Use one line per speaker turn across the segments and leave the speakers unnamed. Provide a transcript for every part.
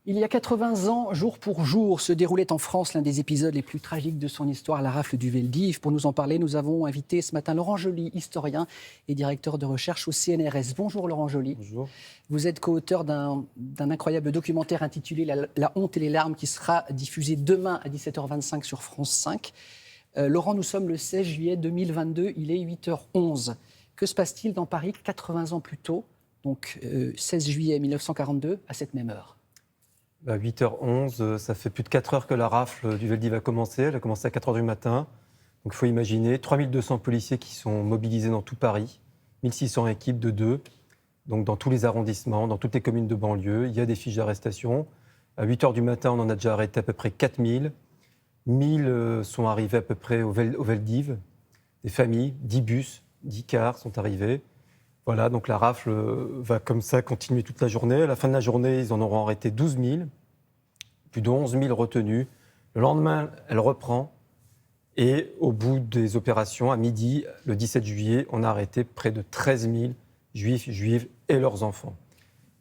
Il y a 80 ans, jour pour jour, se déroulait en France l'un des épisodes les plus tragiques de son histoire, la rafle du Veldiv. Pour nous en parler, nous avons invité ce matin Laurent Joly, historien et directeur de recherche au CNRS. Bonjour Laurent Joly.
Bonjour.
Vous êtes co-auteur d'un incroyable documentaire intitulé La honte et les larmes qui sera diffusé demain à 17h25 sur France 5. Laurent, nous sommes le 16 juillet 2022, il est 8h11. Que se passe-t-il dans Paris 80 ans plus tôt, donc 16 juillet 1942, à cette même heure?
8h11, ça fait plus de 4 heures que la rafle du Veldiv a commencé. Elle a commencé à 4 heures du matin. Donc il faut imaginer 3200 policiers qui sont mobilisés dans tout Paris, 1600 équipes de 2, donc dans tous les arrondissements, dans toutes les communes de banlieue. Il y a des fiches d'arrestation. À 8 heures du matin, on en a déjà arrêté à peu près 4000. 1000 sont arrivés à peu près au Veldiv. Des familles, 10 bus, 10 cars sont arrivés. Voilà, donc la rafle va comme ça continuer toute la journée. À la fin de la journée, ils en auront arrêté 12 000, plus de 11 000 retenus. Le lendemain, elle reprend. Et au bout des opérations, à midi, le 17 juillet, on a arrêté près de 13 000 juifs, juives et leurs enfants.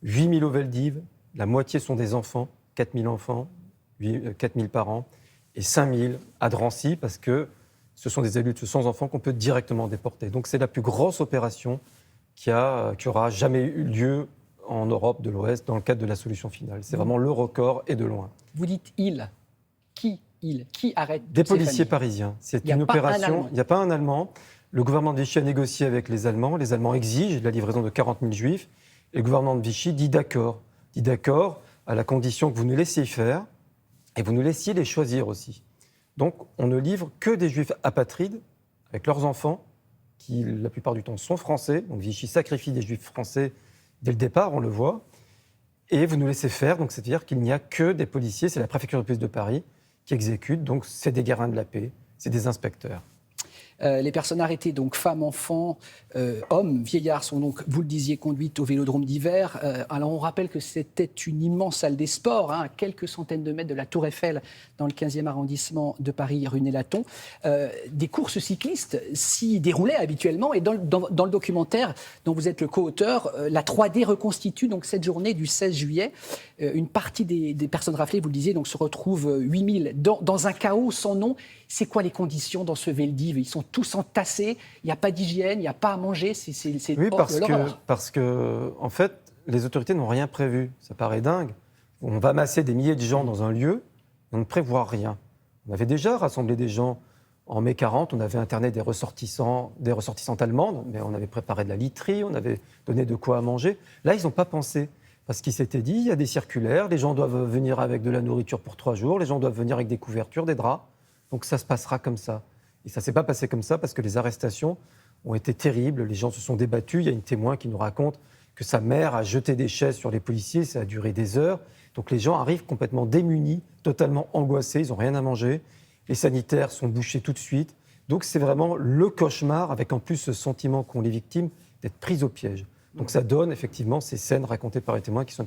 8 000 au Veldiv, la moitié sont des enfants, 4 000 enfants, 4 000 parents, et 5 000 à Drancy, parce que ce sont des adultes sans enfants qu'on peut directement déporter. Donc c'est la plus grosse opération qui aura jamais eu lieu en Europe de l'Ouest dans le cadre de la solution finale. C'est vraiment le record et de loin.
Vous dites « il ». Qui arrête
des
ces
policiers
familles
parisiens. C'est une opération. Il n'y a pas un Allemand. Le gouvernement de Vichy a négocié avec les Allemands. Les Allemands exigent la livraison de 40 000 juifs. Et le gouvernement de Vichy dit d'accord. Dit d'accord à la condition que vous nous laissiez faire et vous nous laissiez les choisir aussi. Donc on ne livre que des juifs apatrides avec leurs enfants, qui la plupart du temps sont français. Donc Vichy sacrifie des juifs français dès le départ, on le voit. Et vous nous laissez faire, donc c'est-à-dire qu'il n'y a que des policiers, c'est la préfecture de police de Paris qui exécute, donc c'est des gardiens de la paix, c'est des inspecteurs.
Les personnes arrêtées, donc femmes, enfants, hommes, vieillards, sont donc, vous le disiez, conduites au Vélodrome d'hiver. Alors on rappelle que c'était une immense salle des sports, à quelques centaines de mètres de la Tour Eiffel, dans le 15e arrondissement de Paris, rue Nélaton. Des courses cyclistes s'y déroulaient habituellement, et dans le documentaire dont vous êtes le co-auteur, la 3D reconstitue donc cette journée du 16 juillet. Une partie des personnes raflées, vous le disiez, donc se retrouvent 8000 dans un chaos sans nom. C'est quoi les conditions dans ce Veldiv? Ils sont tous entassés, il n'y a pas d'hygiène, il n'y a pas à manger, c'est
oui,
hors de l'horreur.
parce que, en fait, les autorités n'ont rien prévu. Ça paraît dingue. On va masser des milliers de gens dans un lieu, et on ne prévoit rien. On avait déjà rassemblé des gens en mai 40, on avait interné des ressortissantes allemandes, mais on avait préparé de la literie, on avait donné de quoi à manger. Là, ils n'ont pas pensé. Parce qu'il s'était dit, il y a des circulaires, les gens doivent venir avec de la nourriture pour 3 jours, les gens doivent venir avec des couvertures, des draps. Donc ça se passera comme ça. Et ça ne s'est pas passé comme ça parce que les arrestations ont été terribles, les gens se sont débattus. Il y a une témoin qui nous raconte que sa mère a jeté des chaises sur les policiers, ça a duré des heures. Donc les gens arrivent complètement démunis, totalement angoissés, ils n'ont rien à manger. Les sanitaires sont bouchés tout de suite. Donc c'est vraiment le cauchemar, avec en plus ce sentiment qu'ont les victimes d'être pris au piège. Donc ça donne effectivement ces scènes racontées par les témoins qui sont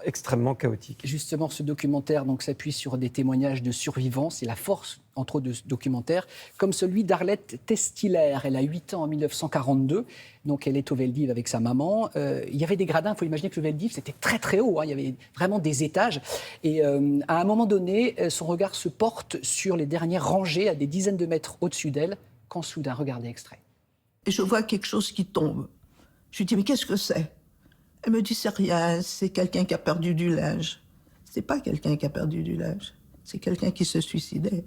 extrêmement chaotiques.
Justement, ce documentaire donc, s'appuie sur des témoignages de survivants. C'est la force, entre autres, de ce documentaire, comme celui d'Arlette Testiller. Elle a 8 ans en 1942, donc elle est au Veldiv avec sa maman. Il y avait des gradins, il faut imaginer que le Veldiv, c'était très très haut, il y avait vraiment des étages. Et à un moment donné, son regard se porte sur les dernières rangées, à des dizaines de mètres au-dessus d'elle, quand soudain, regardez extrait.
Et je vois quelque chose qui tombe. Je lui dis, mais qu'est-ce que c'est? Elle me dit, c'est rien, c'est quelqu'un qui a perdu du linge. C'est pas quelqu'un qui a perdu du linge, c'est quelqu'un qui se suicidait.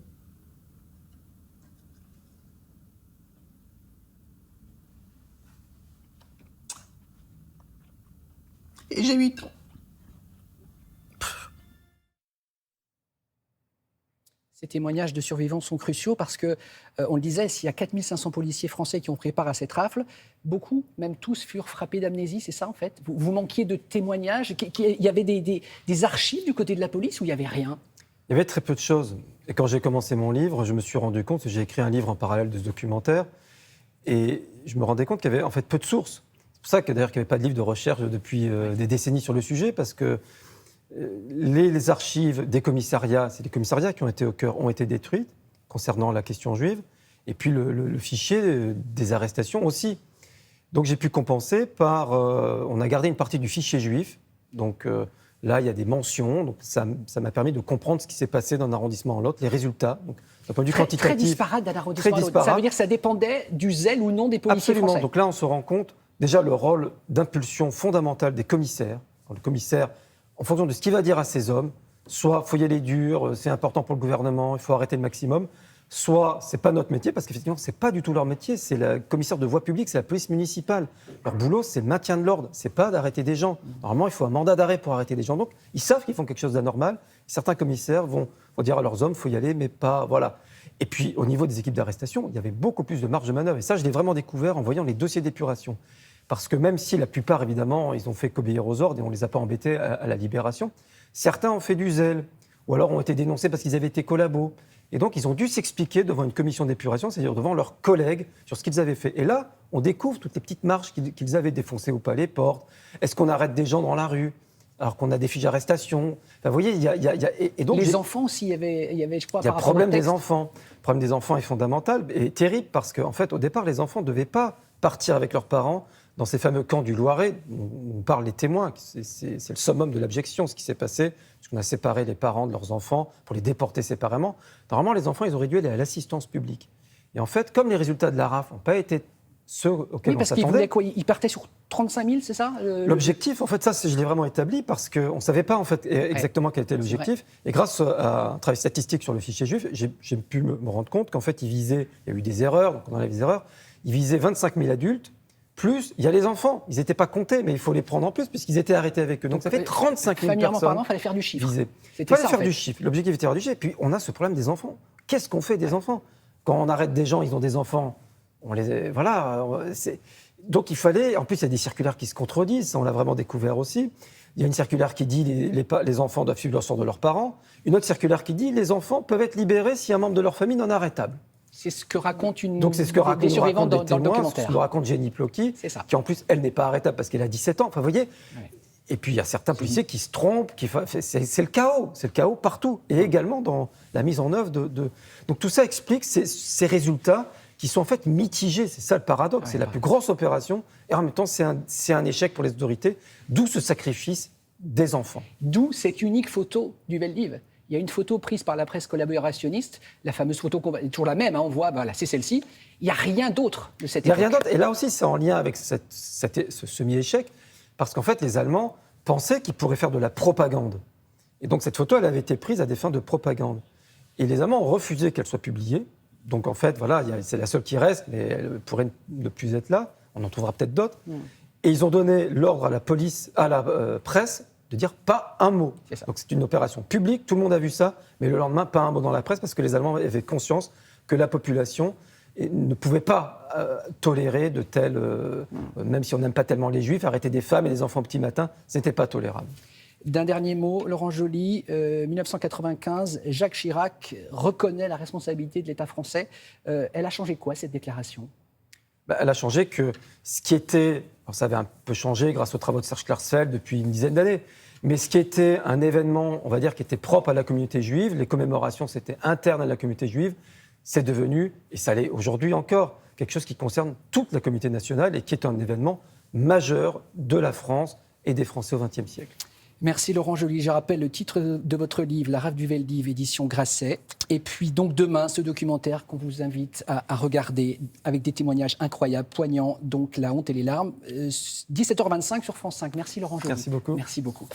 Et j'ai 8 ans.
Ces témoignages de survivants sont cruciaux parce que, on le disait, s'il y a 4500 policiers français qui ont pris part à cette rafle, beaucoup, même tous, furent frappés d'amnésie, c'est ça en fait? Vous manquiez de témoignages? Il y avait des archives du côté de la police ou il n'y avait rien?
Il y avait très peu de choses. Et quand j'ai commencé mon livre, je me suis rendu compte que j'ai écrit un livre en parallèle de ce documentaire, et je me rendais compte qu'il y avait en fait peu de sources. C'est pour ça que d'ailleurs qu'il n'y avait pas de livre de recherche depuis des décennies sur le sujet, parce que les archives des commissariats, c'est les commissariats qui ont été au cœur, ont été détruites concernant la question juive, et puis le fichier des arrestations aussi. Donc j'ai pu compenser par... on a gardé une partie du fichier juif, donc Là, il y a des mentions, donc ça m'a permis de comprendre ce qui s'est passé d'un arrondissement à l'autre, les résultats. Donc, d'un point de vue quantitatif,
très disparate d'un arrondissement à l'autre.
disparate.
Ça veut dire que ça dépendait du zèle ou non des policiers
Absolument.
français.
Donc là, on se rend compte, déjà, le rôle d'impulsion fondamentale des commissaires. Le commissaire, en fonction de ce qu'il va dire à ses hommes, soit il faut y aller dur, c'est important pour le gouvernement, il faut arrêter le maximum, soit c'est pas notre métier, parce qu'effectivement, c'est pas du tout leur métier, c'est le commissaire de voie publique, c'est la police municipale. Leur boulot, c'est le maintien de l'ordre, c'est pas d'arrêter des gens. Normalement, il faut un mandat d'arrêt pour arrêter des gens. Donc, ils savent qu'ils font quelque chose d'anormal. Certains commissaires vont dire à leurs hommes, il faut y aller, mais pas... Voilà. Et puis, au niveau des équipes d'arrestation, il y avait beaucoup plus de marge de manœuvre. Et ça, je l'ai vraiment découvert en voyant les dossiers d'épuration. Parce que même si la plupart, évidemment, ils ont fait qu'obéir aux ordres et on ne les a pas embêtés à la libération, certains ont fait du zèle, ou alors ont été dénoncés parce qu'ils avaient été collabos. Et donc, ils ont dû s'expliquer devant une commission d'épuration, c'est-à-dire devant leurs collègues, sur ce qu'ils avaient fait. Et là, on découvre toutes les petites marches qu'ils avaient défoncées ou pas, les portes. Est-ce qu'on arrête des gens dans la rue alors qu'on a des fiches d'arrestation? Enfin, vous voyez, il y a... Et donc,
les enfants aussi, il y avait, je crois,
il y a
par
le
rapport au
problème des
texte.
enfants. Le problème des enfants est fondamental et terrible parce qu'en fait, au départ, les enfants ne devaient pas partir avec leurs parents dans ces fameux camps du Loiret. On parle des témoins, c'est le summum de l'abjection, ce qui s'est passé, puisqu'on a séparé les parents de leurs enfants pour les déporter séparément. Normalement, les enfants, ils auraient dû aller à l'assistance publique. Et en fait, comme les résultats de la RAF n'ont pas été ceux auxquels
Oui, parce
on
qu'ils
s'attendait...
voulaient quoi? Ils partaient sur 35 000, c'est ça
L'objectif, en fait, ça, je l'ai vraiment établi parce qu'on ne savait pas en fait, exactement quel était l'objectif. Et grâce à un travail statistique sur le fichier juif, j'ai pu me rendre compte qu'en fait, il y a eu des erreurs, donc on enlève les erreurs, il visait 25 000 adultes, plus il y a les enfants. Ils n'étaient pas comptés, mais il faut les prendre en plus puisqu'ils étaient arrêtés avec eux. Donc ça fait 35 000
familièrement
personnes
parlant, il fallait faire du chiffre.
visées. Il
C'était
fallait
ça,
faire
en fait.
du chiffre. L'objectif était de faire du chiffre. Et puis, on a ce problème des enfants. Qu'est-ce qu'on fait des enfants? Quand on arrête des gens, ils ont des enfants, on les... Voilà, donc il fallait... En plus, il y a des circulaires qui se contredisent, ça, on l'a vraiment découvert aussi. Il y a une circulaire qui dit les enfants doivent suivre le sort de leurs parents. Une autre circulaire qui dit les enfants peuvent être libérés si un membre de leur famille non arrêtable.
C'est ce que raconte une
Donc c'est ce que
des survivants
racontent
dans le
témoins,
documentaire.
ce que nous raconte Jenny Plocky,
C'est ça.
qui en plus, elle n'est pas arrêtable parce qu'elle a 17 ans. Enfin, vous voyez.
Ouais.
Et puis il y a certains policiers qui se trompent, c'est le chaos partout, et également dans la mise en œuvre de... Donc tout ça explique ces résultats qui sont en fait mitigés, c'est ça le paradoxe, c'est la plus grosse opération, et en même temps c'est un échec pour les autorités, d'où ce sacrifice des enfants.
D'où cette unique photo du Veldiv. Il y a une photo prise par la presse collaborationniste, la fameuse photo, toujours la même, hein, on voit, voilà, c'est celle-ci. Il n'y a rien d'autre de cette
Il n'y a
époque.
rien d'autre, et là aussi c'est en lien avec ce semi-échec, parce qu'en fait les Allemands pensaient qu'ils pourraient faire de la propagande. Et donc cette photo, elle avait été prise à des fins de propagande. Et les Allemands ont refusé qu'elle soit publiée. Donc en fait, voilà, c'est la seule qui reste, mais elle pourrait ne plus être là. On en trouvera peut-être d'autres. Et ils ont donné l'ordre à la police, à la presse, de dire pas un mot.
C'est ça.
Donc c'est une opération publique, tout le monde a vu ça, mais le lendemain, pas un mot dans la presse, parce que les Allemands avaient conscience que la population ne pouvait pas tolérer de tels... même si on n'aime pas tellement les Juifs, arrêter des femmes et des enfants au petit matin, ce n'était pas tolérable.
D'un dernier mot, Laurent Joly, 1995, Jacques Chirac reconnaît la responsabilité de l'État français. Elle a changé quoi, cette déclaration?
Elle a changé que ce qui était... Alors ça avait un peu changé grâce aux travaux de Serge Klarsfeld depuis une dizaine d'années, mais ce qui était un événement, on va dire, qui était propre à la communauté juive, les commémorations, c'était interne à la communauté juive, c'est devenu, et ça l'est aujourd'hui encore, quelque chose qui concerne toute la communauté nationale et qui est un événement majeur de la France et des Français au XXe siècle.
Merci Laurent Joly. Je rappelle le titre de votre livre, La Rafle du Veldiv, édition Grasset. Et puis donc demain, ce documentaire qu'on vous invite à regarder avec des témoignages incroyables, poignants, donc La honte et les larmes, 17h25 sur France 5. Merci Laurent Joly.
Merci beaucoup.
Merci beaucoup.